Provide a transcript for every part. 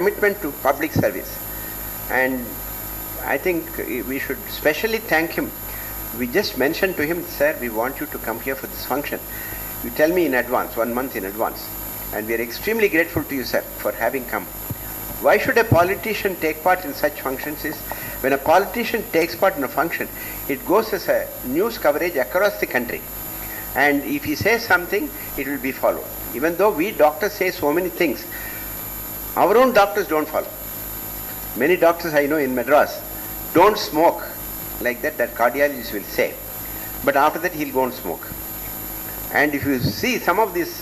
commitment to public service. And I think we should specially thank him. We just mentioned to him, sir, we want you to come here for this function. You tell me in advance, 1 month in advance. And we are extremely grateful to you, sir, for having come. Why should a politician take part in such functions is, when a politician takes part in a function, it goes as a news coverage across the country. And if he says something, it will be followed. Even though we doctors say so many things, our own doctors don't follow. Many doctors I know in Madras don't smoke like that cardiologist will say. But after that he'll go and smoke. And if you see some of these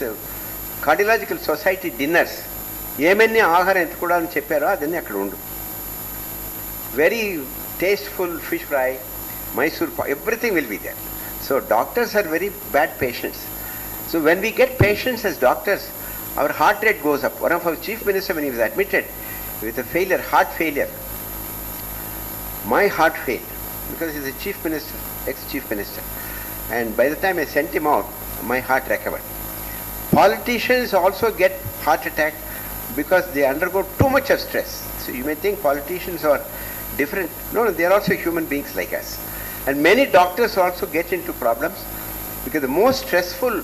cardiological society dinners, ఏమన్నీ ఆహారం ఎత్తుకోవడానికి చెప్పారో అదన్నీ అక్కడ ఉండు. Very tasteful fish fry, Mysore, everything will be there. So doctors are very bad patients. So when we get patients as doctors, our heart rate goes up. One of our chief minister, when he was admitted with a failure, heart failure, my heart failed because he's a chief minister, ex-chief minister. And by the time I sent him out, my heart recovered. Politicians also get heart attack because they undergo too much of stress. So you may think politicians are different. No, they are also human beings like us. And many doctors also get into problems because the most stressful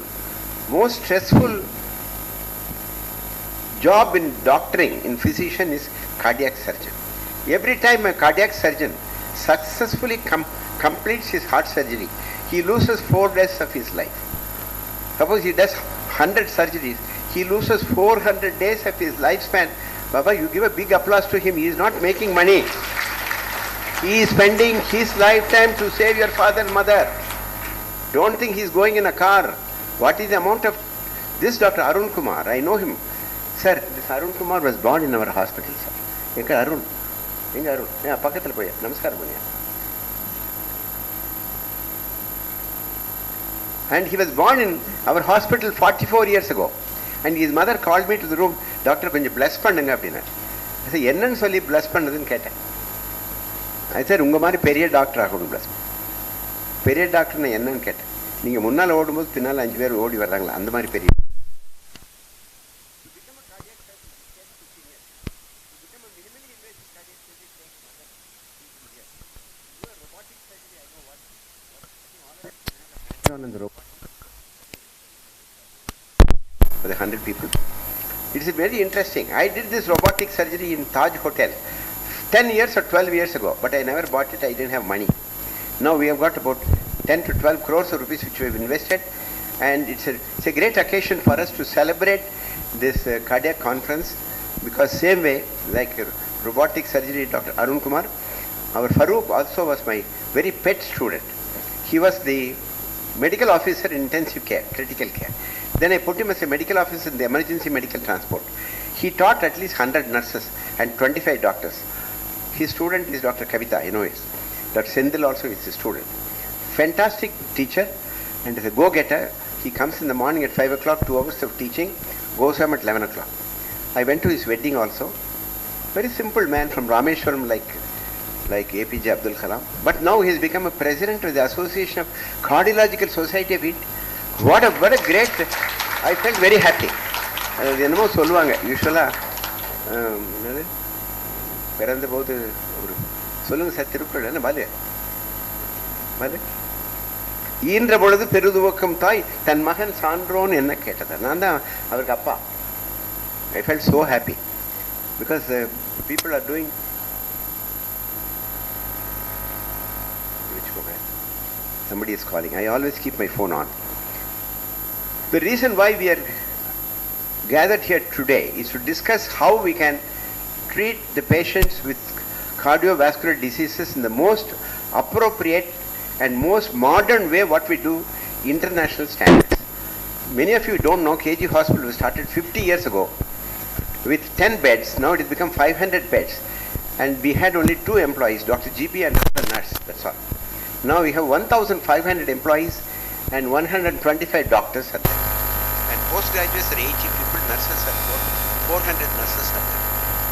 job in doctoring, in physician, is cardiac surgeon. Every time a cardiac surgeon successfully completes his heart surgery, he loses 4 days of his life. Suppose he does 100 surgeries, he loses 400 days of his lifespan. Baba, you give a big applause to him. He is not making money. He is spending his lifetime to save your father and mother. Don't think he is going in a car. What is the amount of... This Dr. Arun Kumar, I know him. Sir, this Arun Kumar was born in our hospital, sir. Enga Arun. Enga Arun. Yeah, pakkathil poya. Namaskaram poya. And he was born in our hospital 44 years ago. And his mother called me to the room, Doctor, konjam bless pannunga appadina. I said, என்னன்னு சொல்லி bless பண்ணதுன்னு கேட்டேன். I said, உங்க மாதிரி பெரிய doctor ஆகணும் bless. பெரிய டாக்டர்னா என்னன்னு கேட்டேன். நீங்க முன்னால ஓடும்போது பின்னால 5 பேர் ஓடி வர்றாங்களா, அந்த மாதிரி பெரிய. For the 100 people. It is very interesting. I did this robotic surgery in Taj Hotel 10 years or 12 years ago, but I never bought it. I didn't have money. Now we have got about 10 to 12 crores of rupees which we have invested, and it's a great occasion for us to celebrate this cardiac conference, because same way like robotic surgery, Dr. Arun Kumar, our Farooq also was my very pet student. He was the medical officer in intensive care, critical care. Then I put him as a medical officer in the emergency medical transport. He taught at least 100 nurses and 25 doctors. His student is Dr. Kavita, you know it. Dr. Sendil also is his student. Fantastic teacher and is a go-getter. He comes in the morning at 5 o'clock, 2 hours of teaching, goes home at 11 o'clock. I went to his wedding also. Very simple man from Rameshwaram, like APJ Abdul Kalam. But now he has become a president of the Association of Cardiological Society of India. What a great, I felt very happy. என்னமோ சொல்லுவாங்க யூஸ்வலாக பிறந்த போது ஒரு சொல்லுங்க sir Thirukkural என்ன பாது பாது ஈன்ற பொழுது பெருதுவக்கம் தாய் தன் மகன் சான்றோன்னு என்ன கேட்டது. நான் தான் அவருக்கு அப்பா. I felt so happy because people are doing somebody is calling. I always keep my phone on. The reason why we are gathered here today is to discuss how we can treat the patients with cardiovascular diseases in the most appropriate and most modern way, what we do, international standards. Many of you don't know, KG Hospital was started 50 years ago with 10 beds. Now it has become 500 beds. And we had only 2 employees, Dr. GP and another nurse, that's all. Now we have 1,500 employees and 125 doctors are there. And postgraduates are 80 people, nurses are 400 nurses are there.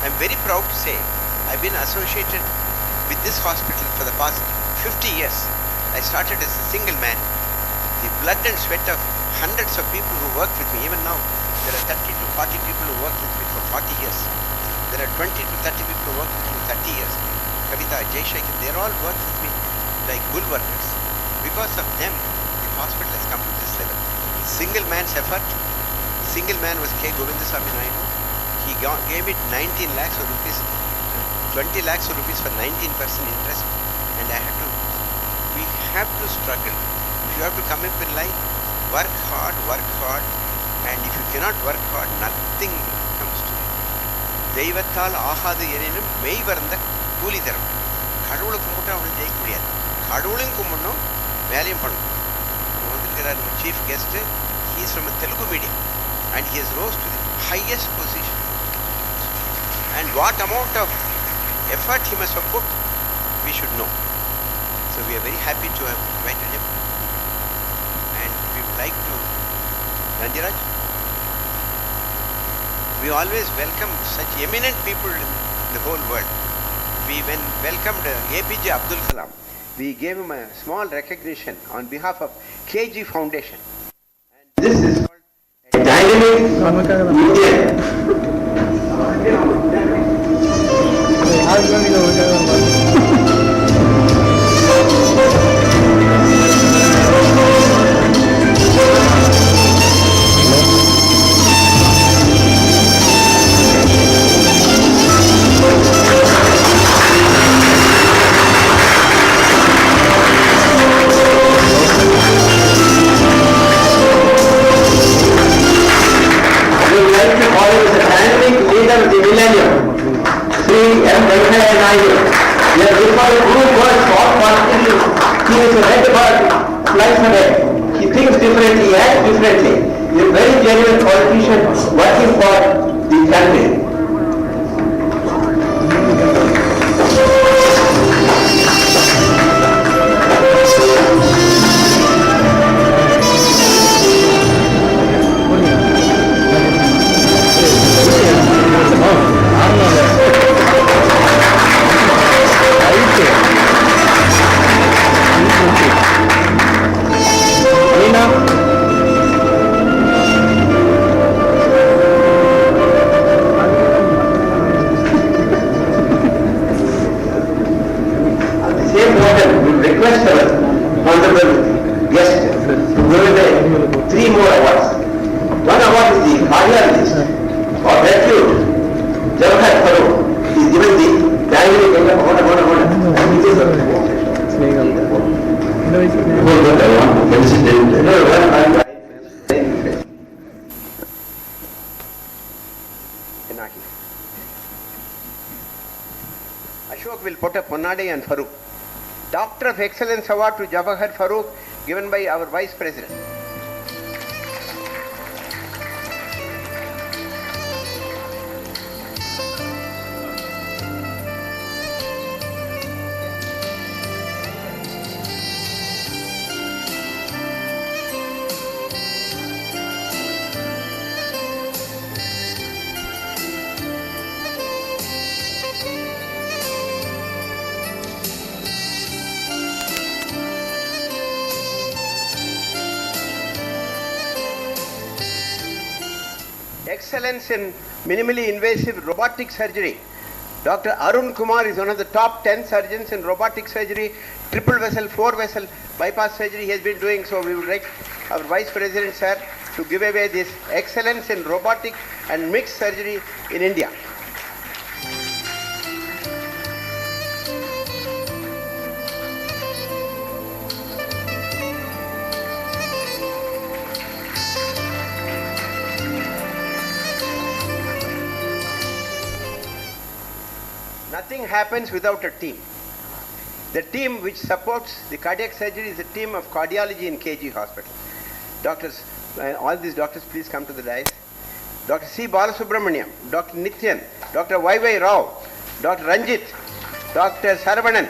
I'm very proud to say I've been associated with this hospital for the past 50 years. I started as a single man. The blood and sweat of hundreds of people who work with me. Even now, there are 30 to 40 people who work with me for 40 years. There are 20 to 30 people who work with me 30 years. Kavita, Jay Shaikh, they all work with me like bull workers. Because of them, the hospital has come to this level. Single man's effort. Single man was K. Govindaswamy Naidu. He gave it 19 lakhs of rupees, 20 lakhs of rupees for 19% interest. And we have to struggle. If you have to come up in life, work hard. And if you cannot work hard, nothing comes to you. தெய்வத்தால் ஆகாது எனினும் மெய் வந்த கூலி தரும். கடவுளை கும்பிட்டு அவனை ஜெயிக்க முடியாது. கடவுளையும் கும்பிடணும், வேலையும் பண்ணணும். நம்ம வந்திருக்கிறார் நம்ம chief guest. He is from a Telugu medium and he has rose to the highest position. And what amount of effort he must have put, we should know. So we are very happy to have invited him. And we would like to, Ranjiraj, we always welcome such eminent people in the whole world. We welcomed APJ Abdul Kalam. We gave him a small recognition on behalf of KG Foundation. And this is called a dynamic he thinks differently, he acts differently. He is a very genuine politician working for the country. Ashok will put up Ponnadi and Farooq. Doctor of Excellence Award to Jawahar Farooq, given by our Vice President. Excellence in minimally invasive robotic surgery. Dr. Arun Kumar is one of the top 10 surgeons in robotic surgery, triple vessel, 4 vessel bypass surgery he has been doing. So we would like our Vice President, sir, to give away this excellence in robotic and mixed surgery in India. Nothing happens without a team. The team which supports the cardiac surgery is a team of cardiology in KG Hospital. Doctors, all these doctors, please come to the dais. Dr. C. Balasubramaniam, Dr. Nityan, Dr. Y. Rao, Dr. Ranjit, Dr. Saravanan.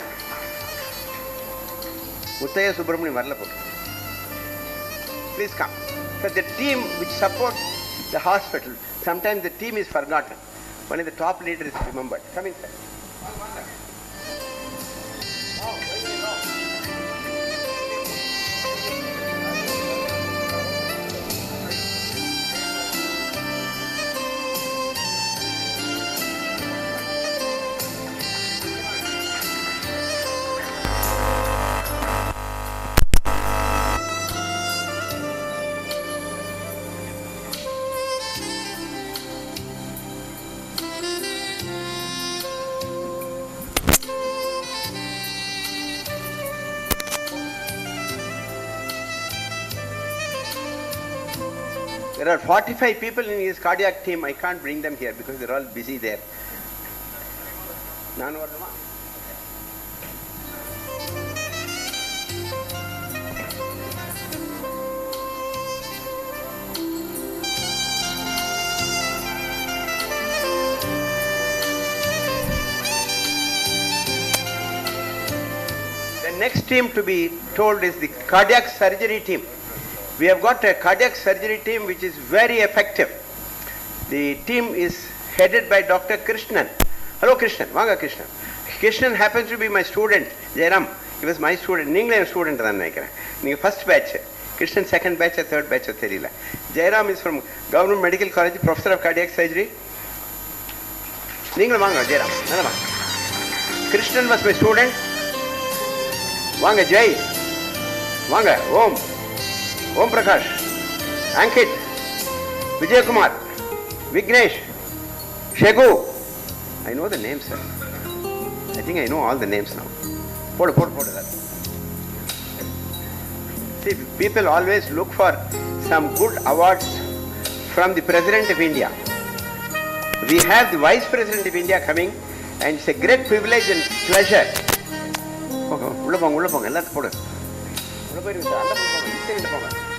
Muttaya Subramaniam Varlapur. Please come. So the team which supports the hospital, sometimes the team is forgotten. Only the top leader is remembered. Come inside. There are 45 people in his cardiac team. I can't bring them here because they're all busy there. The next team to be told is the cardiac surgery team. We have got a cardiac surgery team which is very effective. The team is headed by Dr. Krishnan. Hello Krishnan, Vanga Krishnan. Krishnan happens to be my student, Jairam. He was my student. Ningla student than I first batch. Krishnan second batch, third batch. Jairam is from Government Medical College, Professor of Cardiac Surgery. Ningla Vanga, Jairam. Krishnan was my student. Vanga Jai. Vanga, Om Prakash, Ankit, Vijay Kumar, Vignesh, Shegu. I know the names, sir. I think I know all the names now. Photo that. See, people always look for some good awards from the President of India. We have the Vice President of India coming, and it's a great privilege and pleasure.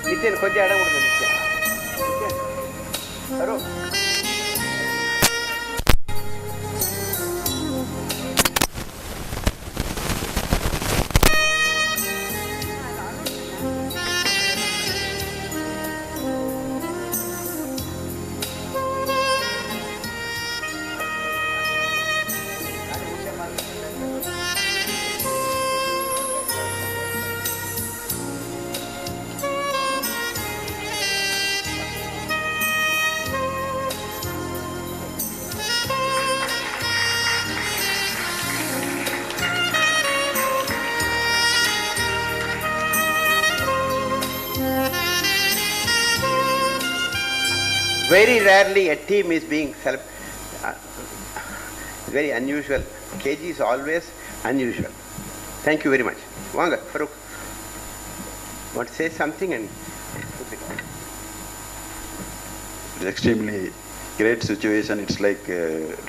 Nitin, கொஞ்சம் இடம் கொடுங்க Nithyan. Hello. Very rarely a team is being very unusual. KG is always unusual. Thank you very much. Vanga, Farooq. Want to say something? And it's extremely great situation. It's like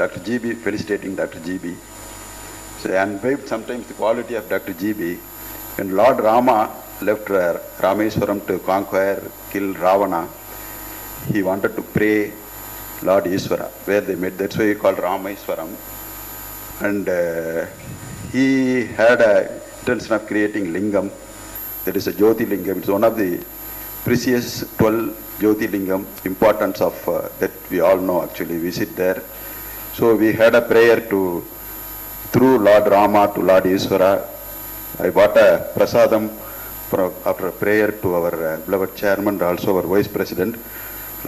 Dr. GB, felicitating Dr. GB. So, and sometimes the quality of Dr. GB. When Lord Rama left Rameswaram to conquer, kill Ravana, he wanted to pray Lord Ishvara, where they met. That's why he called Rameswaram. And he had a intention of creating lingam. That is a Jyoti lingam. It's one of the precious 12 Jyoti lingam. Importance of that we all know actually. We sit there. So we had a prayer through Lord Rama to Lord Ishvara. I bought a prasadam after a prayer to our beloved chairman, also our vice president.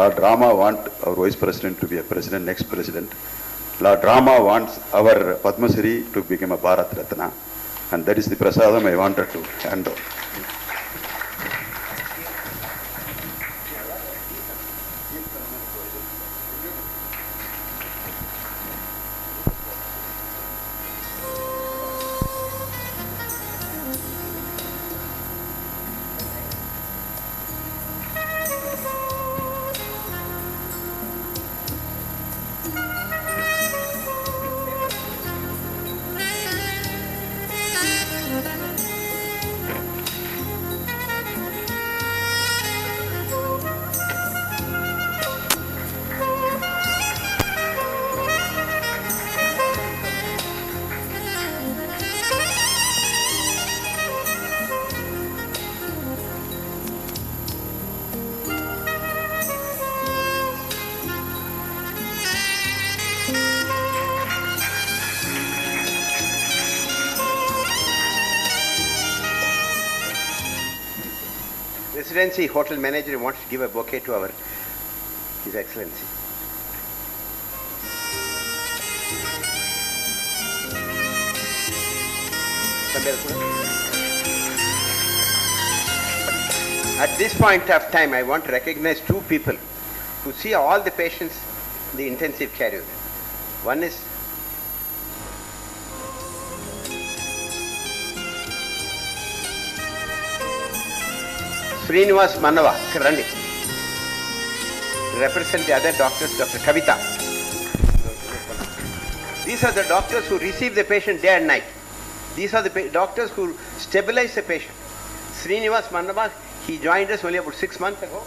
Lord Rama wants our vice president to be a president, next president. Lord Rama wants our Padma Shri to become a Bharat Ratna. And that is the prasadam I wanted to hand over. Residency hotel manager wants to give a bouquet to His Excellency. At this point of time, I want to recognize two people who see all the patients in the intensive care unit. One is Srinivas Manava, Randi. represent the other doctors, Dr. Kavita. These are the doctors who receive the patient day and night. These are the doctors who stabilize the patient. Srinivas Mandama, he joined us only about 6 months ago.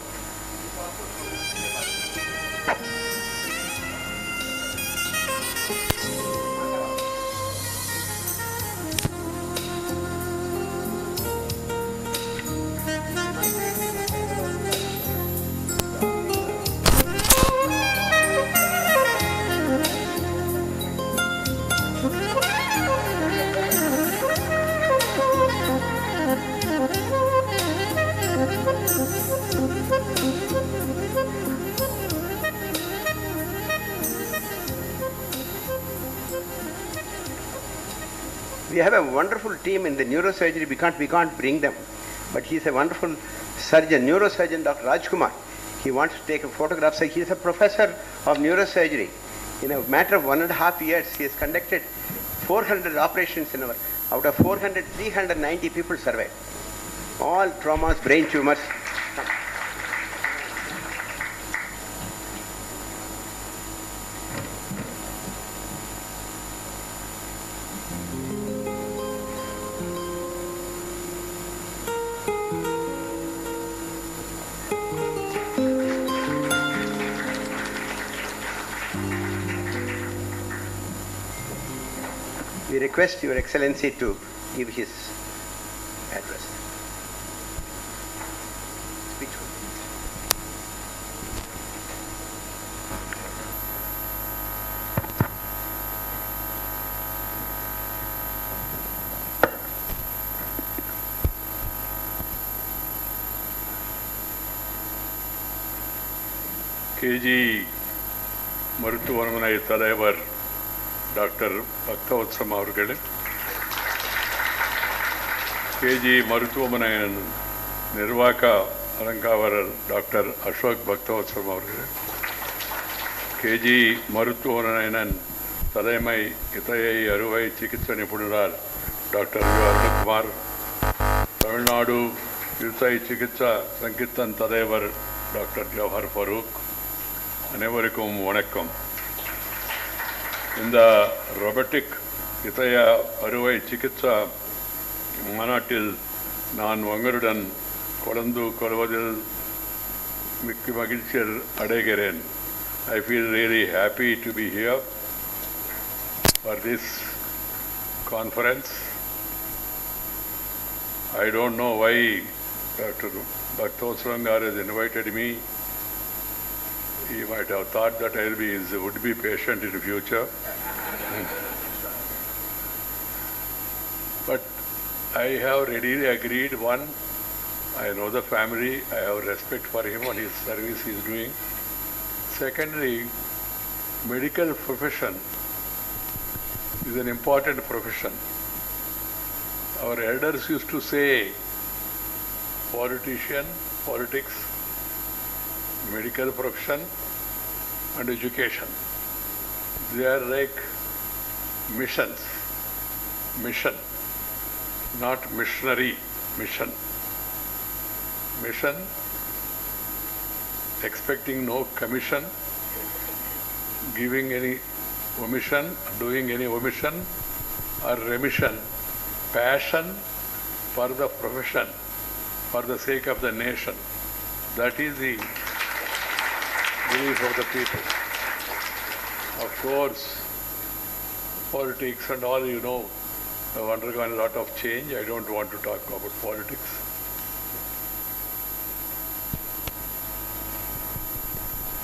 We have a wonderful team in the neurosurgery. We can't bring them, but he's a wonderful surgeon, neurosurgeon, Dr. Rajkumar. He wants to take a photograph. So he's a professor of neurosurgery. In a matter of 1.5 years, he has conducted 400 operations in our. Out of 400, 390 people survived. All traumas, brain tumors. We request Your Excellency to give his address. Speech. KG மருத்துவமனை தலைவர் doctor பக்தவத்சம் அவர்களே, KG மருத்துவமனையின் நிர்வாக அலங்காவலர் doctor Ashok பக்தவத்சம் அவர்களே, KG மருத்துவமனையின் தலைமை இதய அறுவை சிகிச்சை நிபுணர் டாக்டர் அருண்குமார், தமிழ்நாடு இருதய சிகிச்சை சங்கத்தின் தலைவர் டாக்டர் ஜவஹர் ஃபரூக், அனைவருக்கும் வணக்கம். இந்த ரொபோட்டிக் இதய அறுவை சிகிச்சை மாநாட்டில் நான் உங்களுடன் கலந்து கொள்வதில் மிக்க மகிழ்ச்சி அடைகிறேன். I feel really happy to be here for this conference. I don't know why Dr. Bhaktosrangar has invited me. He might have thought that I would be patient in the future. But I have readily agreed. One, I know the family, I have respect for him and his service he is doing. Secondly, medical profession is an important profession. Our elders used to say, politics, medical profession and education, they are like missions. Mission, not missionary mission. Mission, expecting no commission, giving any omission, doing any omission or remission, passion for the profession, for the sake of the nation. That is the belief of the people. Of course, politics and all, you know, have undergone a lot of change. I don't want to talk about politics.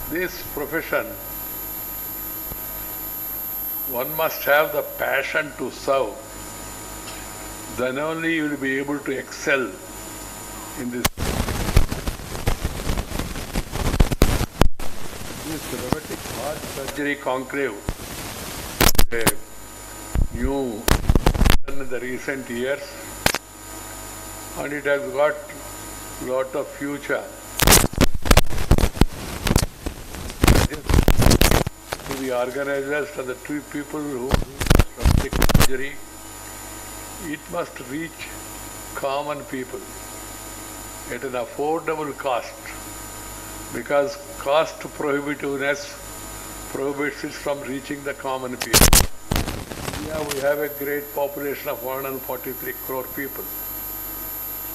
This profession, one must have the passion to serve. Then only you will be able to excel in this. This robotic heart surgery conclave, a new in the recent years, and it has got lot of future. To the organizers and the two people who do robotic surgery, it must reach common people at an affordable cost. because cost prohibitiveness prohibits it from reaching the common people. Yeah, we have a great population of 143 crore people.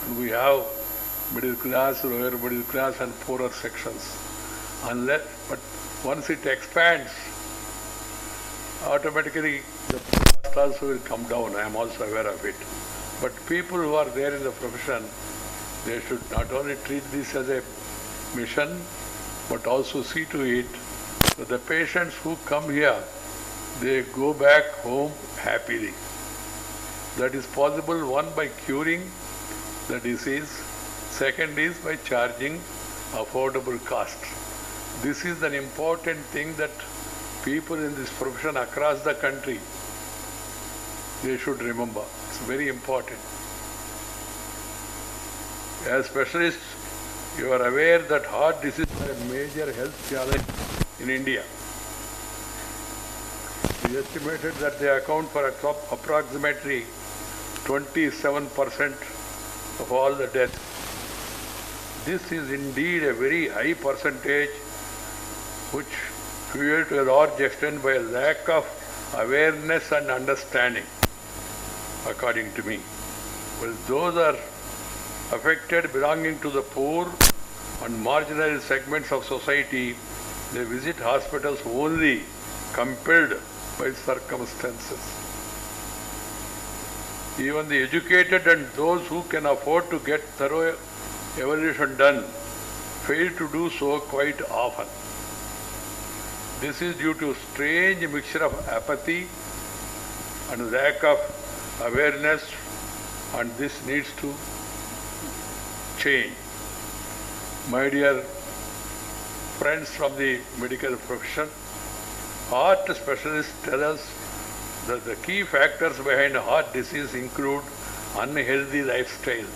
And we have middle class, lower middle class and poorer sections. But once it expands, automatically the cost also will come down. I am also aware of it. But people who are there in the profession, they should not only treat this as a mission, but also see to it that the patients who come here, they go back home happily. That is possible, one, by curing the disease, second is by charging affordable cost. This is an important thing that people in this profession across the country, they should remember. It's very important. As specialists, you are aware that heart disease is a major health challenge in India. It is estimated that they account for approximately 27% of all the deaths. This is indeed a very high percentage, which fueled to a large extent by a lack of awareness and understanding, according to me. Well, those are affected belonging to the poor and marginal segments of society, they visit hospitals only compelled by circumstances. Even the educated and those who can afford to get thorough evaluation done fail to do so quite often. This is due to strange mixture of apathy and lack of awareness, and this needs to change. My dear friends from the medical profession, heart specialists tell us that the key factors behind heart disease include unhealthy lifestyle,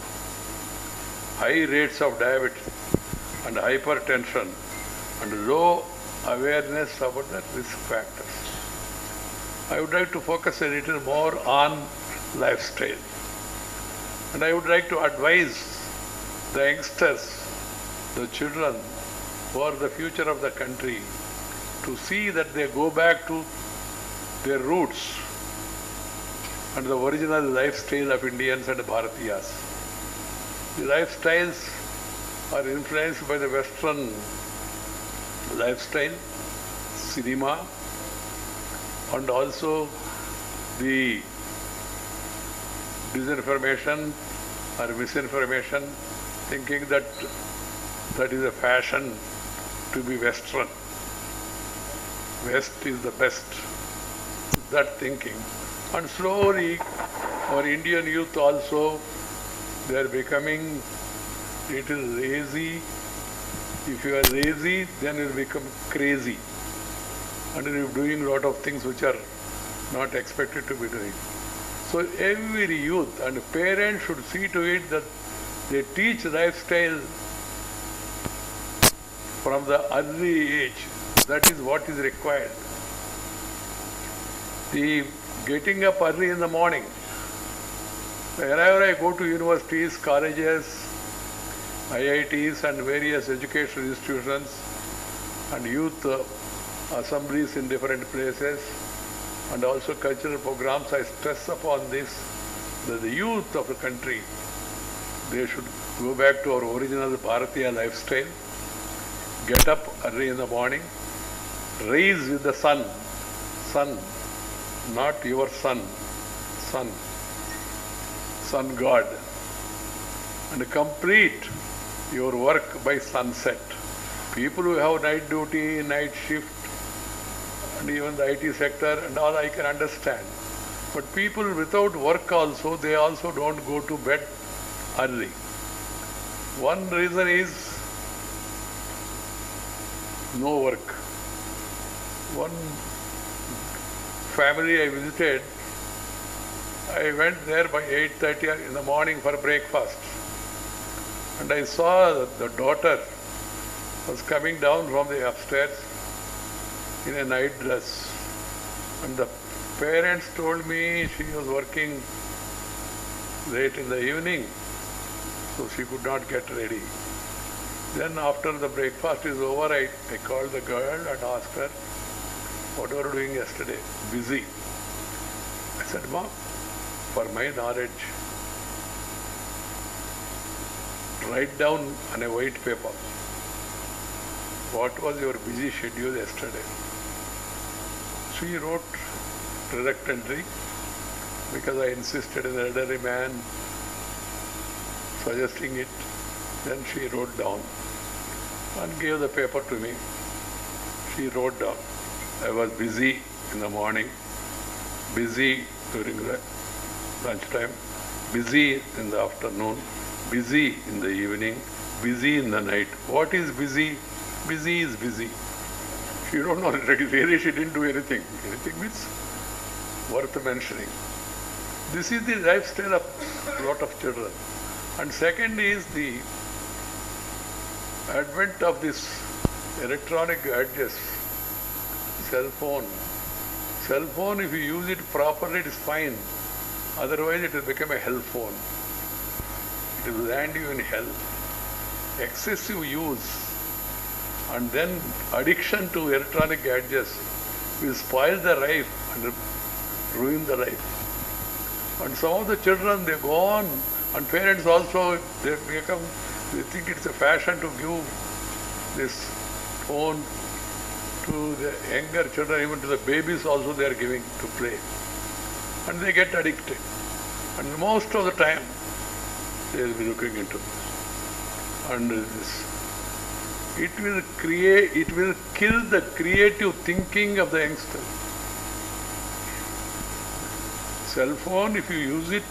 high rates of diabetes and hypertension, and low awareness about the risk factors. I would like to focus a little more on lifestyle. And I would like to advise the youngsters, the children who are the future of the country, to see that they go back to their roots and the original lifestyle of Indians and Bharatiyas. The lifestyles are influenced by the Western lifestyle, cinema, and also the disinformation or misinformation, thinking that that is a fashion to be Western. West is the best. That thinking. And slowly our Indian youth also, they are becoming little lazy. If you are lazy, then you will become crazy. And you are doing a lot of things which are not expected to be doing. So every youth and parents should see to it that they teach lifestyle from the early age. That is what is required. The getting up early in the morning. Wherever I go to universities, colleges, IITs and various educational institutions and youth assemblies in different places and also cultural programs, I stress upon this, that the youth of the country, they should go back to our original Bharatiya lifestyle, get up early in the morning, rise with the sun, not your sun god, and complete your work by sunset. People who have night duty, night shift, and even the IT sector and all, I can understand. But people without work also, they also don't go to bed early. One reason is no work. One family I visited, I went there by 8:30 in the morning for breakfast. And I saw that the daughter was coming down from the upstairs in a night dress. And the parents told me she was working late in the evening, so she could not get ready. Then after the breakfast is over, I called the girl and asked her, what were you doing yesterday? Busy. I said, Mom, for my knowledge, write down on a white paper, what was your busy schedule yesterday? She wrote reluctantly, because I insisted an elderly man suggesting it. Then she wrote down and gave the paper to me. She wrote down, I was busy in the morning, busy during the lunchtime, busy in the afternoon, busy in the evening, busy in the night. What is busy? Busy is busy. She don't know really she didn't do anything. Anything means worth mentioning. This is the lifestyle of a lot of children. And second is the advent of this electronic gadgets, cell phone. Cell phone, if you use it properly, it is fine. Otherwise, it will become a hell phone. It will land you in hell. Excessive use and then addiction to electronic gadgets will spoil the life and ruin the life. And some of the children, they go on, and parents also, they think it's a fashion to give this phone to the younger children, even to the babies also they are giving to play. And they get addicted. And most of the time, they will be looking into this. And this, it will kill the creative thinking of the youngster. Cell phone, if you use it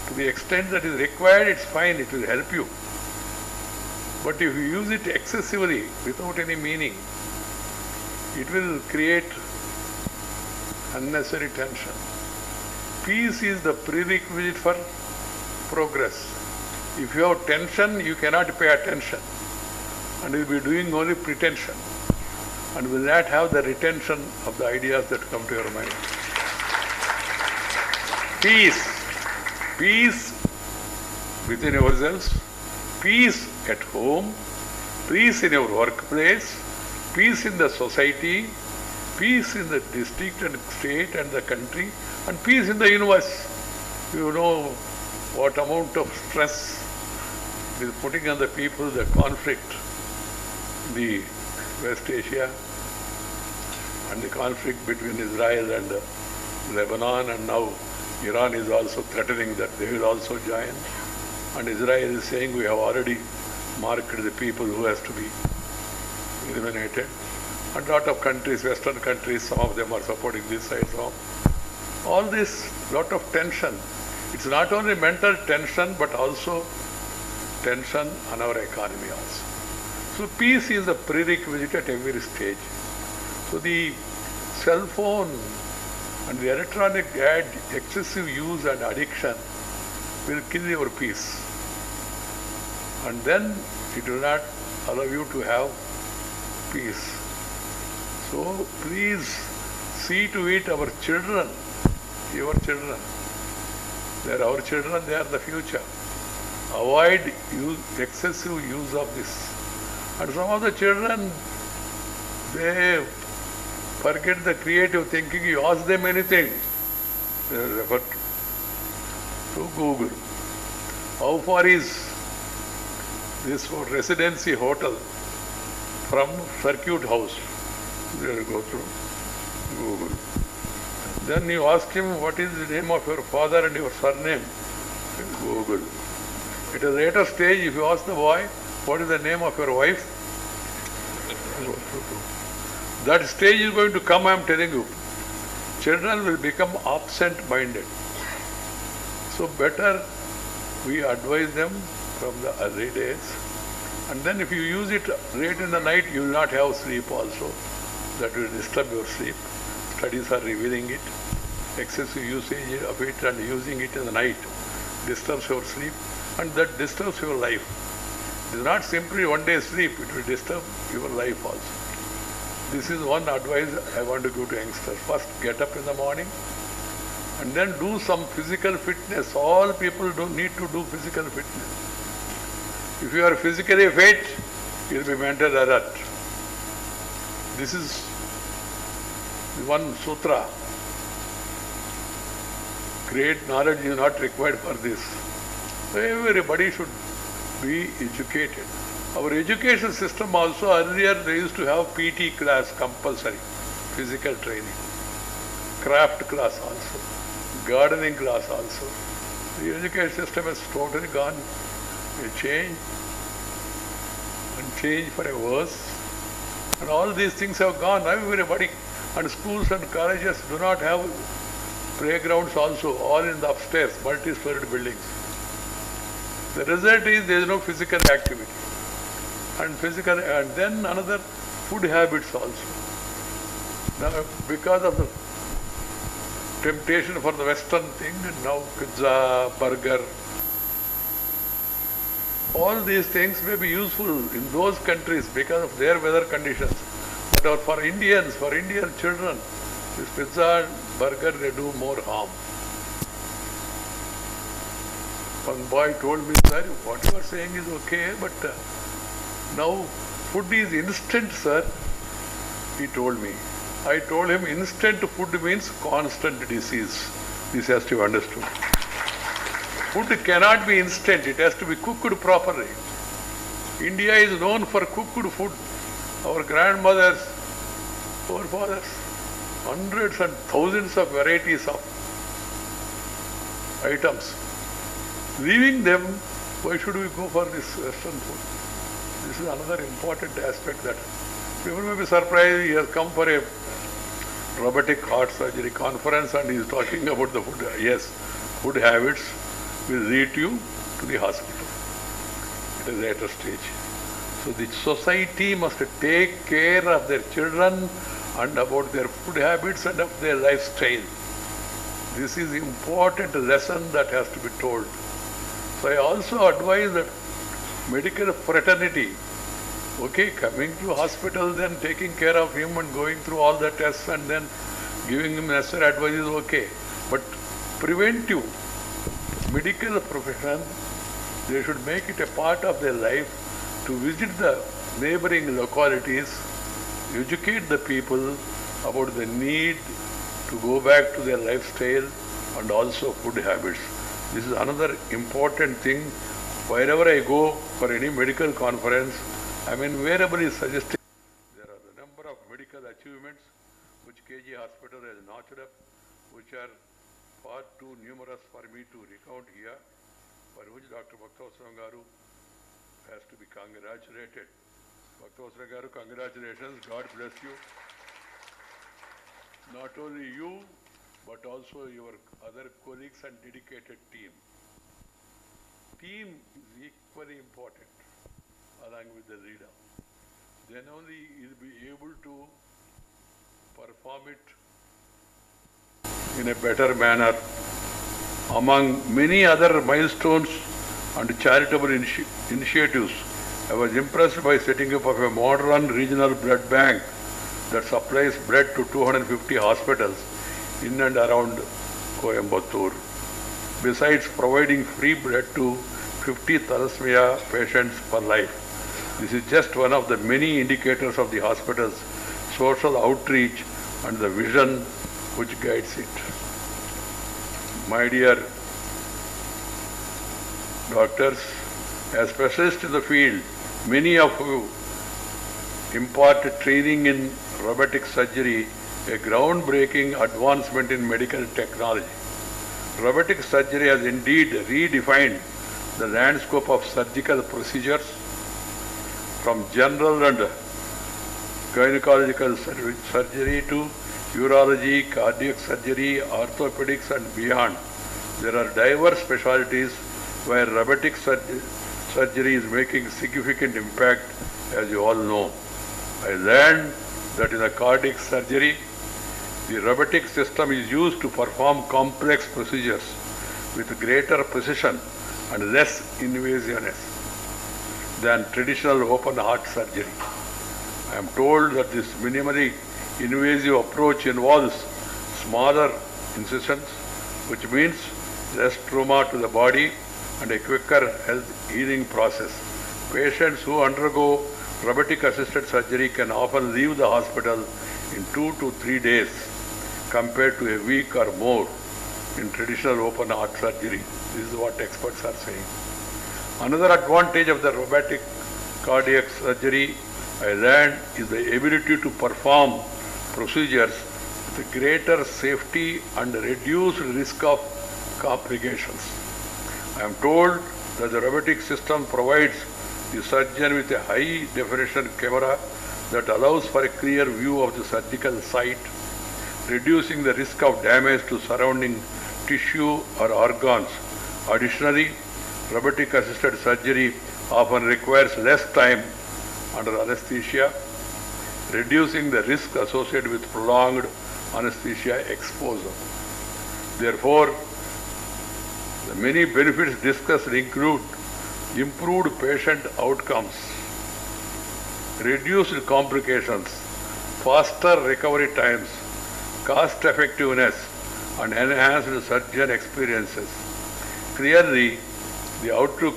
to the extent that is required, it's fine, it will help you. But if you use it excessively, without any meaning, it will create unnecessary tension. Peace is the prerequisite for progress. If you have tension, you cannot pay attention, and you will be doing only pretension, and will not have the retention of the ideas that come to your mind. Peace. Peace within yourselves, peace at home, peace in your workplace, peace in the society, peace in the district and state and the country, and peace in the universe. You know what amount of stress is putting on the people, the conflict in the West Asia and the conflict between Israel and Lebanon, and now Iran is also threatening that they will also join. And Israel is saying we have already marked the people who has to be eliminated. And a lot of countries, Western countries, some of them are supporting this side. So all this, lot of tension. It's not only mental tension, but also tension on our economy also. So peace is a prerequisite at every stage. So the cell phone and the electronic excessive use and addiction will kill your peace. And then it will not allow you to have peace. So please see to it our children, your children. They are our children, they are the future. Avoid excessive use of this. And some of the children, they forget the creative thinking. You ask them anything, they refer to Google. How far is this residency hotel from Circuit House? They will go through Google. Then you ask him, what is the name of your father and your surname? Google. At a later stage, if you ask the boy, what is the name of your wife? That stage is going to come, I am telling you. Children will become absent-minded. So better we advise them from the early days. And then if you use it late in the night, you will not have sleep also. That will disturb your sleep. Studies are revealing it. Excessive usage of it and using it in the night disturbs your sleep, and that disturbs your life. It is not simply one day sleep, it will disturb your life also. This is one advice I want to give to youngsters. First, get up in the morning and then do some physical fitness. All people need to do physical fitness. If you are physically fit, you will be mental alert. This is one sutra. Great knowledge is not required for this. So everybody should be educated. Our education system also, earlier they used to have PT class compulsory, physical training, craft class also, gardening class also. The education system has totally gone a change and change for a worse. And all these things have gone. Now everybody, and schools and colleges do not have playgrounds also, all in the upstairs, multi-storied buildings. The result is there is no physical activity. And then another food habits also. Now because of the temptation for the Western thing, and now pizza, burger, all these things may be useful in those countries because of their weather conditions. But for Indians, for Indian children, this pizza and burger, they do more harm. One boy told me, sir, what you are saying is okay, but now food is instant, sir. He told me. I told him instant food means constant disease. This has to be understood. Food cannot be instant. It has to be cooked properly. India is known for cooked food. Our grandmothers, forefathers, hundreds and thousands of varieties of items. Leaving them, why should we go for this Western food? This is another important aspect that people may be surprised. He has come for a robotic heart surgery conference and he is talking about the food. Yes, food habits will lead you to the hospital at a later stage. So the society must take care of their children and about their food habits and of their lifestyle. This is an important lesson that has to be told. So I also advise that medical fraternity, okay, coming to hospital, then taking care of him and going through all the tests and then giving him necessary advice is okay. But preventive medical profession, they should make it a part of their life to visit the neighboring localities, educate the people about the need to go back to their lifestyle and also food habits. This is another important thing. Wherever I go for any medical conference, wherever is suggested, there are a number of medical achievements which KG Hospital has notched up, which are far too numerous for me to recount here, for which Dr. Bhaktavasram Garu has to be congratulated. Bhaktavasram Garu, congratulations, God bless you. Not only you, but also your other colleagues and dedicated team. Team is equally important along with the leader. Then only he will be able to perform it in a better manner. Among many other milestones and charitable initiatives, I was impressed by setting up of a modern regional blood bank that supplies blood to 250 hospitals in and around Coimbatore. Besides providing free blood to 50 thalassemia patients per life. This is just one of the many indicators of the hospital's social outreach and the vision which guides it. My dear doctors, as specialists in the field, many of you imparted training in robotic surgery, a groundbreaking advancement in medical technology. Robotic surgery has indeed redefined the landscape of surgical procedures from general and gynecological surgery to urology, cardiac surgery, orthopedics and beyond. There are diverse specialties where robotic surgery is making significant impact, as you all know. I learned that in the cardiac surgery, the robotic system is used to perform complex procedures with greater precision and less invasiveness than traditional open heart surgery. I am told that this minimally invasive approach involves smaller incisions, which means less trauma to the body and a quicker healing process. patients who undergo robotic-assisted surgery can often leave the hospital in 2 to 3 days compared to a week or more in traditional open heart surgery. This is what experts are saying. Another advantage of the robotic cardiac surgery I learned is the ability to perform procedures with greater safety and reduced risk of complications. I am told that the robotic system provides the surgeon with a high-definition camera that allows for a clear view of the surgical site, reducing the risk of damage to surrounding tissue or organs. Additionally, robotic-assisted surgery often requires less time under anesthesia, reducing the risk associated with prolonged anesthesia exposure. Therefore, the many benefits discussed include improved patient outcomes, reduced complications, faster recovery times, cost effectiveness, and enhanced surgeon experiences. Clearly, the outlook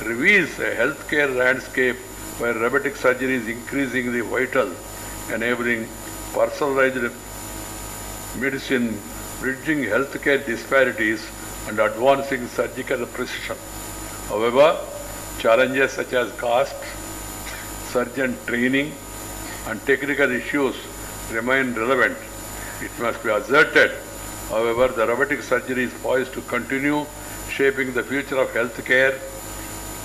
reveals a healthcare landscape where robotic surgery is increasingly vital, enabling personalized medicine, bridging healthcare disparities, and advancing surgical precision. However, challenges such as cost, surgeon training, and technical issues remain relevant. It must be asserted, however, the robotic surgery is poised to continue shaping the future of healthcare,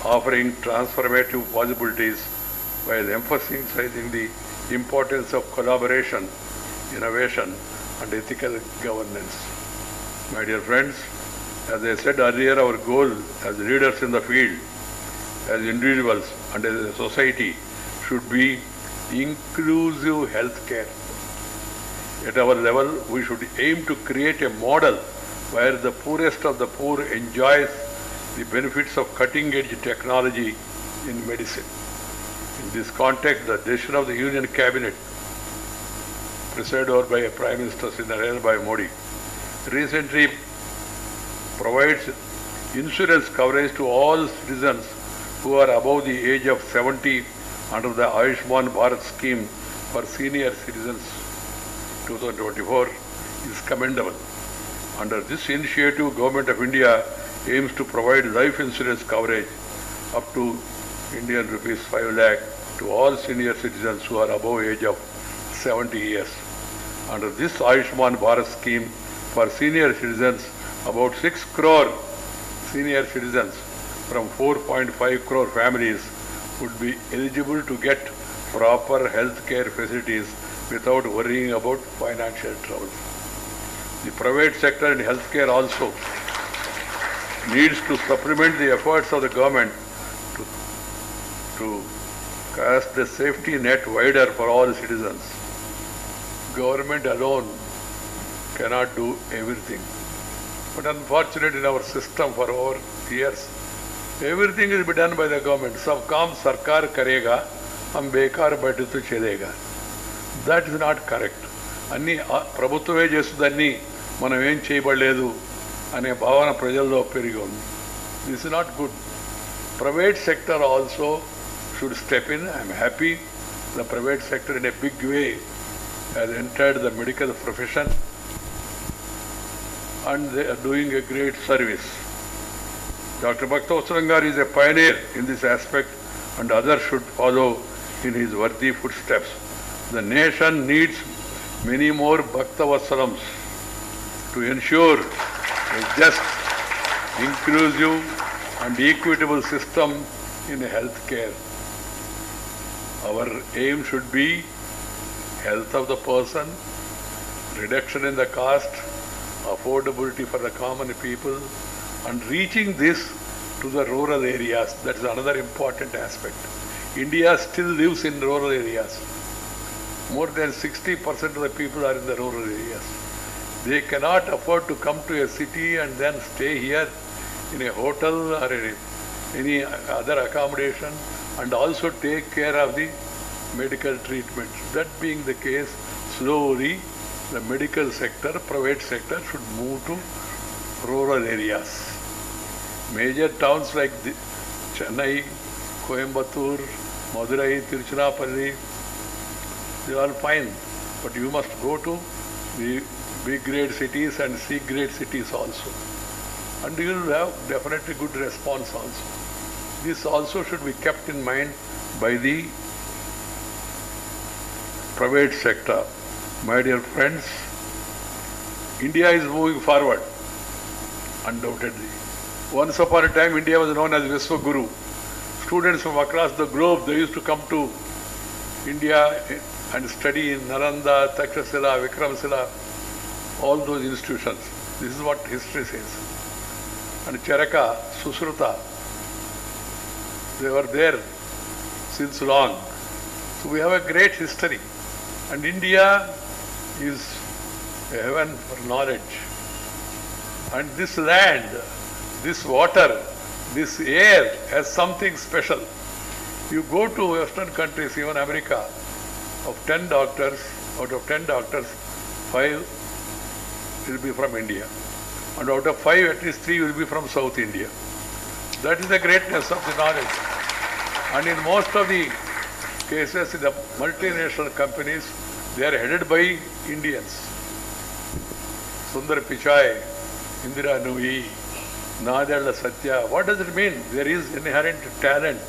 offering transformative possibilities while emphasizing the importance of collaboration, innovation, and ethical governance. My dear friends, as I said earlier, our goal as leaders in the field, as individuals and as a society should be inclusive healthcare. At our level, we should aim to create a model where the poorest of the poor enjoys the benefits of cutting-edge technology in medicine. In this context, the decision of the Union Cabinet, presided over by Prime Minister Narendra Modi, recently provides insurance coverage to all citizens who are above the age of 70 under the Ayushman Bharat scheme for senior citizens 2024 is commendable. Under this initiative, Government of India aims to provide life insurance coverage up to Indian rupees 5 lakh to all senior citizens who are above age of 70 years. Under this Ayushman Bharat scheme for senior citizens, about 6 crore senior citizens from 4.5 crore families would be eligible to get proper health care facilities without worrying about financial trouble. The private sector in healthcare also needs to supplement the efforts of the government to cast the safety net wider for all citizens. Government alone cannot do everything. But unfortunately in our system for over years, everything is be done by the government. Sab kaam sarkar karega, hum bekar baithe to chalega. That is not correct. Anni ప్రభుత్వమే చేస్తుందని మనం ఏం చేయబడలేదు అనే భావన ప్రజల్లో పెరిగి ఉంది. This is not good. Private sector also should step in. I am happy the private sector in a big way has entered the medical profession and they are doing a great service. Dr. Bhaktavatsala is a pioneer in this aspect and others should follow in his worthy footsteps. The nation needs many more Bhaktavasalams to ensure a just, inclusive and equitable system in healthcare. Our aim should be health of the person, reduction in the cost, affordability for the common people, and reaching this to the rural areas. That is another important aspect. India still lives in rural areas. More than 60% of the people are in the rural areas. They cannot afford to come to a city and then stay here in a hotel or any other accommodation and also take care of the medical treatment. That being the case, slowly the medical sector, private sector should move to rural areas. Major towns like Chennai, Coimbatore, Madurai, Tiruchirappalli, they are all fine. But you must go to the B-grade cities and C-grade cities also. And you will have definitely good response also. This also should be kept in mind by the private sector. My dear friends, India is moving forward, undoubtedly. Once upon a time, India was known as Vishwaguru. Students from across the globe, they used to come to India and study in Nalanda, Takshashila, Vikramshila, all those institutions. This is what history says. And Charaka, Susruta, they were there since long. So we have a great history. And India is a heaven for knowledge. And this land, this water, this air has something special. You go to Western countries, even America, of 10 doctors, out of 10 doctors, 5 will be from India. And out of 5, at least 3 will be from South India. That is the greatness of the knowledge. And in most of the cases, in the multinational companies, they are headed by Indians. Sundar Pichai, Indira Nui, Nadella Satya. What does it mean? There is inherent talent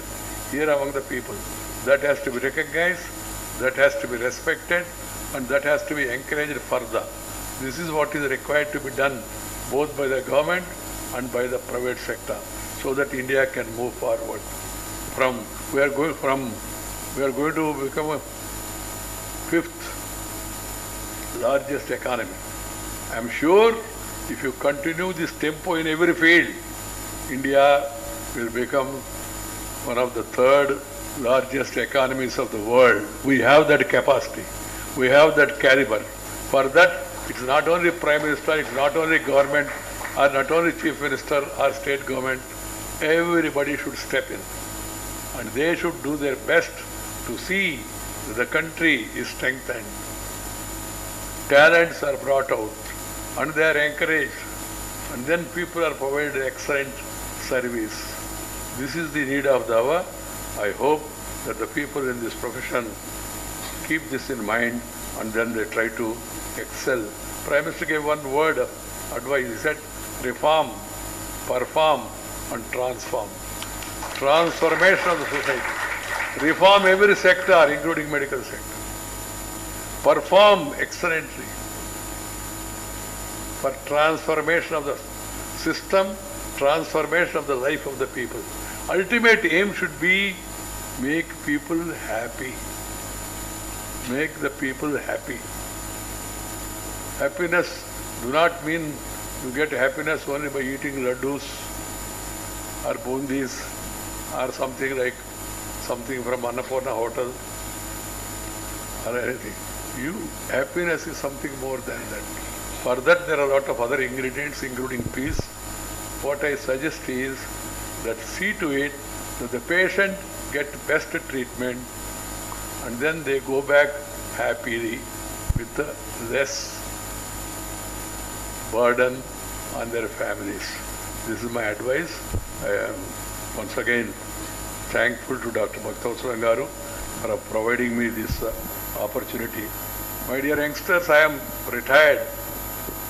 here among the people. That has to be recognized, that has to be respected, and that has to be encouraged further. This is what is required to be done both by the government and by the private sector, so that India can move forward. We are going to become a 5th largest economy. I am sure if you continue this tempo in every field, India will become one of the 3rd largest economies of the world. We have that capacity. We have that caliber. For that, it's not only Prime Minister, it's not only government, or not only Chief Minister or state government. Everybody should step in. And they should do their best to see that the country is strengthened. Talents are brought out and they are encouraged. And then people are provided excellent service. This is the need of the hour. I hope that the people in this profession keep this in mind and then they try to excel. Prime Minister gave one word of advice. He said, reform, perform and transform. Transformation of the society. Reform every sector, including medical sector. Perform excellently for transformation of the system, transformation of the life of the people. Ultimate aim should be make people happy. Make the people happy. Happiness do not mean you get happiness only by eating laddus or bundis or something from Annapurna Hotel or anything. Happiness is something more than that. For that there are a lot of other ingredients including peace. What I suggest is that see to it that the patient get best treatment and then they go back happily with less burden on their families. This is my advice. I am once again thankful to Dr. Bhaktavatsala Garu for providing me this opportunity. My dear youngsters, I am retired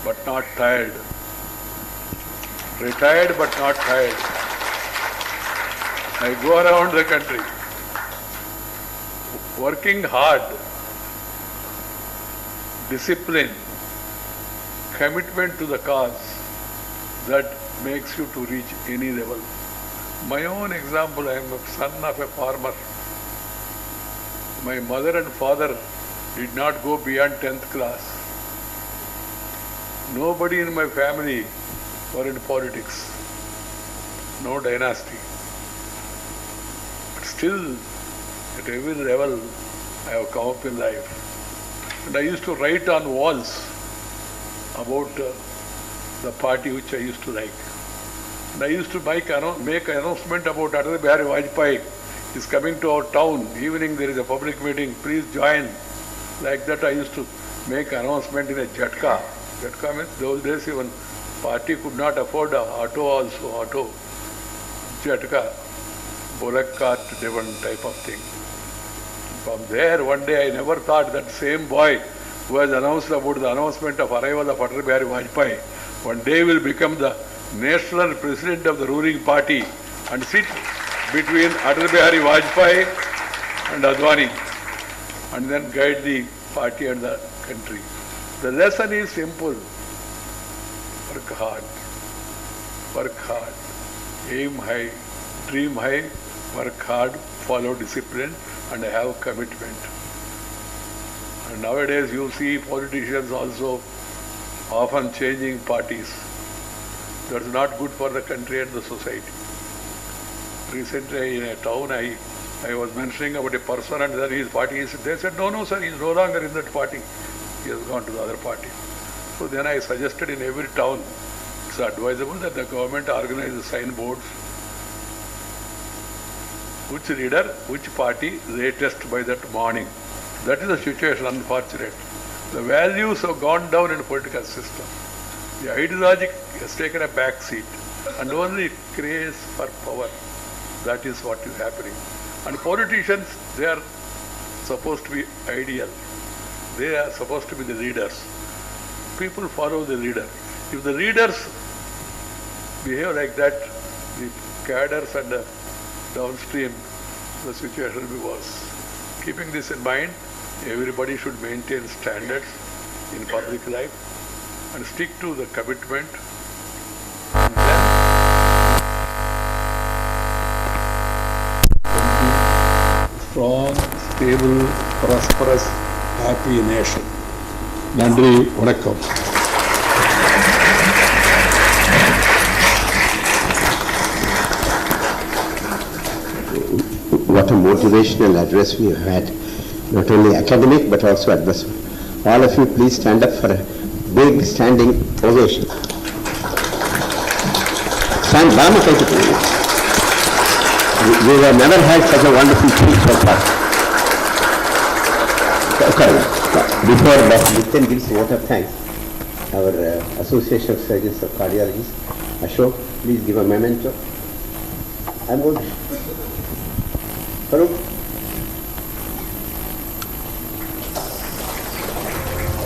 but not tired. Retired but not tired. I go around the country working hard, discipline, commitment to the cause that makes you to reach any level. My own example, I am a son of a farmer. My mother and father did not go beyond 10th class. Nobody in my family were in politics. No dynasty. But still, at every level, I have come up in life. And I used to write on walls about the party which I used to like. And I used to make announcement about Atal Bihari Vajpayee is coming to our town. Evening there is a public meeting, please join. Like that I used to make announcement in a Jatka. Jatka means those days even party could not afford a auto also, Jatka. bullock cart driven type of thing. From there, one day I never thought that same boy who has announced about the announcement of arrival of Atal Bihari Vajpayee, one day will become the national president of the ruling party and sit between Atal Bihari Vajpayee and Advani and then guide the party and the country. The lesson is simple. Work hard, aim high, dream high, work hard, follow discipline and have commitment. And nowadays you see politicians also often changing parties. That's not good for the country and the society. Recently in a town I was mentioning about a person and then his party, they said, no sir, he is no longer in that party. He has gone to the other party. So then I suggested in every town, it's advisable that the government organizes signboards. Which leader, which party, latest by that morning. That is the situation, unfortunate. The values have gone down in the political system. The ideology has taken a back seat and only craze for power. That is what is happening. And politicians, they are supposed to be ideal. They are supposed to be the leaders. People follow the leader. If the leaders behave like that, the cadres and the downstream, the situation will be worse. Keeping this in mind, everybody should maintain standards in public life and stick to the commitment. And then strong, stable, prosperous, happy nation. Nandri, vanakkam. What a motivational address we have had, not only academic but also adversary. All of you please stand up for a big standing ovation. Stand, Dina Thanthi. We have never had such a wonderful speech so far. Before Dr. Nityan gives the vote of thanks, our Association of Surgeons of Cardiologists, Ashok, please give a memento. I'm going to Farooq.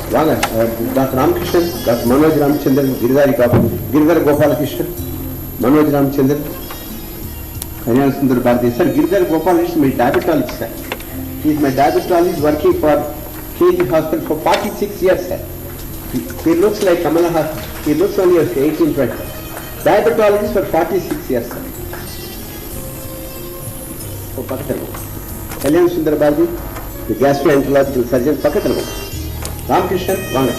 Vaga, Dr. Ramkrishnan, Dr. Manoj Ramchandran, Giridhar Gopalakrishnan, Manoj Ramchandran, Kalyan Sundar Bharati. Sir, Giridhar Gopalakrishnan is my diabetologist, sir. He is my diabetologist working for KG Hospital for 46 years, sir. He looks like Kamala Harris. He looks only as 18, 20. Diabetologist for 46 years, sir. Kalyan Sundar Bharati, the gastroenterological surgeon, Pakatalmo. Ramkrishnan, Vanga.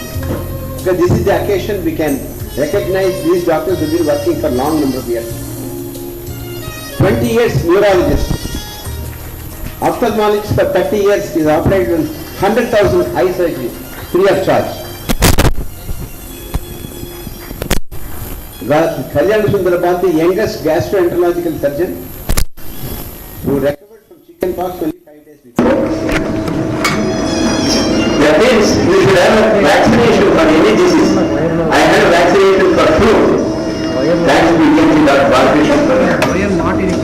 Because this is the occasion we can recognize these doctors who have been working for a long number of years. 20 years neurologist. Ophthalmologist for 30 years, he has operated on 100,000 eye surgery, free of charge. Kalyan Sundar Bharati, youngest gastroenterological surgeon, who recovered from chickenpox only 5 days before. That means we should have a vaccination for any disease. I had a vaccination for flu. Thanks to Dr. Balakrishnan. Why are not in it?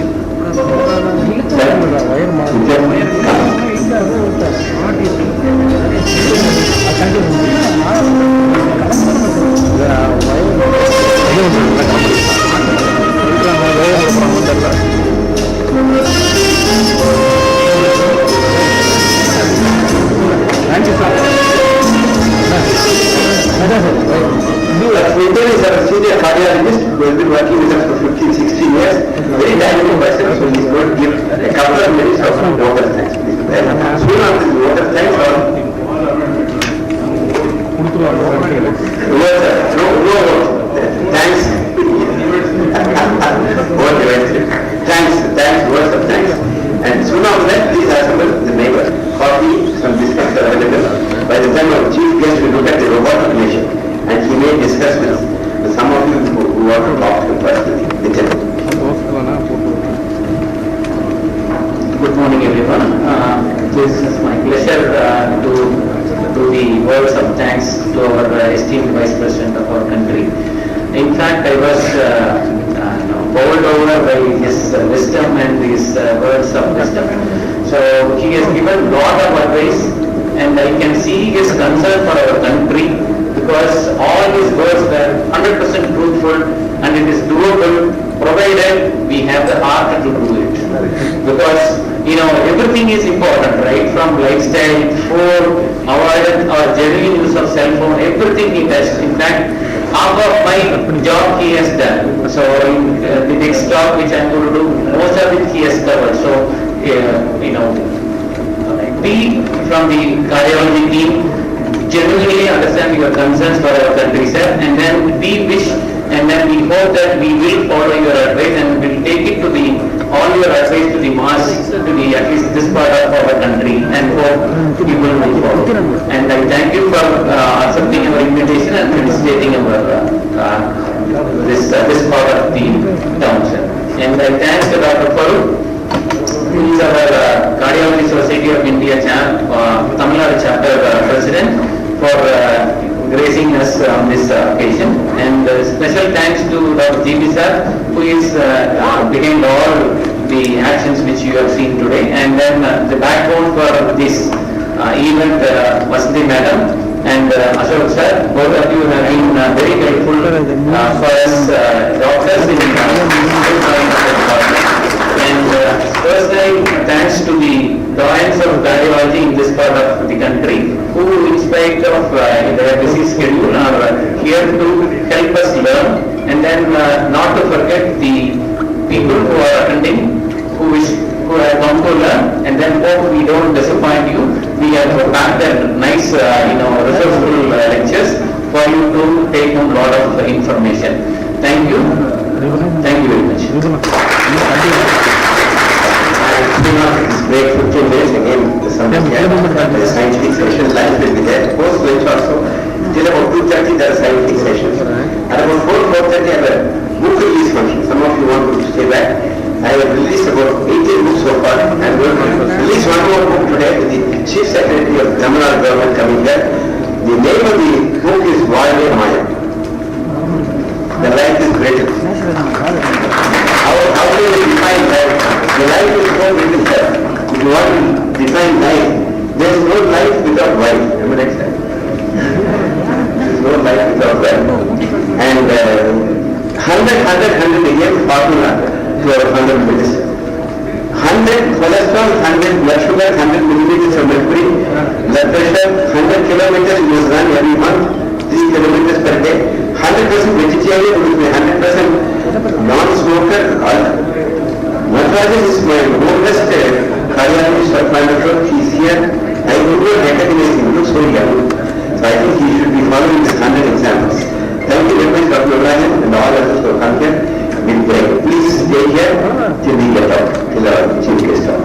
Nityan is a senior cardiologist who has been working with us for 15-16 years. Very dynamic person, so he is going to give a couple of minutes of water thanks. Soon after the water thanks or... No, thanks. Thanks, words of thanks. And soon after that, please assemble the neighbors. Coffee, some biscuits are available. By the time our chief guest will look at the robotic nation, and he may discuss with some of you who want to talk to him personally. Good morning, everyone. This is my pleasure to do the words of thanks to our esteemed Vice President of our country. In fact, I was bowled over by his wisdom and his words of wisdom. So he has given lot of advice, and I can see his concern for our country, because all his words were 100% truthful, and it is doable provided we have the heart to do it. Because everything is important, right? From lifestyle, food, avoidance or genuine use of cell phone, everything he does. In fact, half of my job he has done. So in the next job which I am going to do, most of it he has covered. So we from the cardiology team genuinely understand your concerns for our country, sir, and then we wish and then we hope that we will follow your advice and will take it to all your advice to the mass, to at least this part of our country, and hope people will follow. And I thank you for accepting our invitation and felicitating our this part of the town, sir. And I thank Dr. Farooq, who is our Cardiology Society of India Tamil Nadu chapter president, for gracing us on this occasion. And special thanks to Dr. GB sir, who is behind all the actions which you have seen today. And then the backbone for this event, Vasanthi madam and Ashok sir, both of you have been very helpful for us doctors in and personally, thanks to the doyens of cardiology in this part of the country, who in spite of their busy schedule are here to help us learn, and then not to forget the people who are attending, who have come to learn, and then hope we don't disappoint you. We have packed nice, resourceful lectures for you to take home a lot of information. Thank you. Thank you very much. It's great 15 days again. The scientific session live will be there. Post lunch also till about 2:30 there are scientific sessions. At about 4:30 I have a book release function. Some of you want to stay back. I have released about 18 books so far. I am going to release one more book today with the Chief Secretary of Tamil Nadu government coming here. The name of the book is Vaale Maya. The life is greater. How do we define life? The life is so little, sir. If you want to define life, there is no life without wife. Am I right, sir? There is no life without wife. And 100 again formula to our 100 medicine. 100 cholesterol, 100 blood sugar, 100 millimeters of mercury, blood pressure, 100 kilometers you must run every month, 3 kilometers per day, 100% vegetarian, will be 100% non-smoker. Madurai is my oldest cardiologist of my metro. He is here. I would not recognize him. He looks very young. So I think he should be following these 100 examples. Thank you very much, Dr. Ibrahim, and all others who have come here. Please stay here till we get out, till our chief guest talk.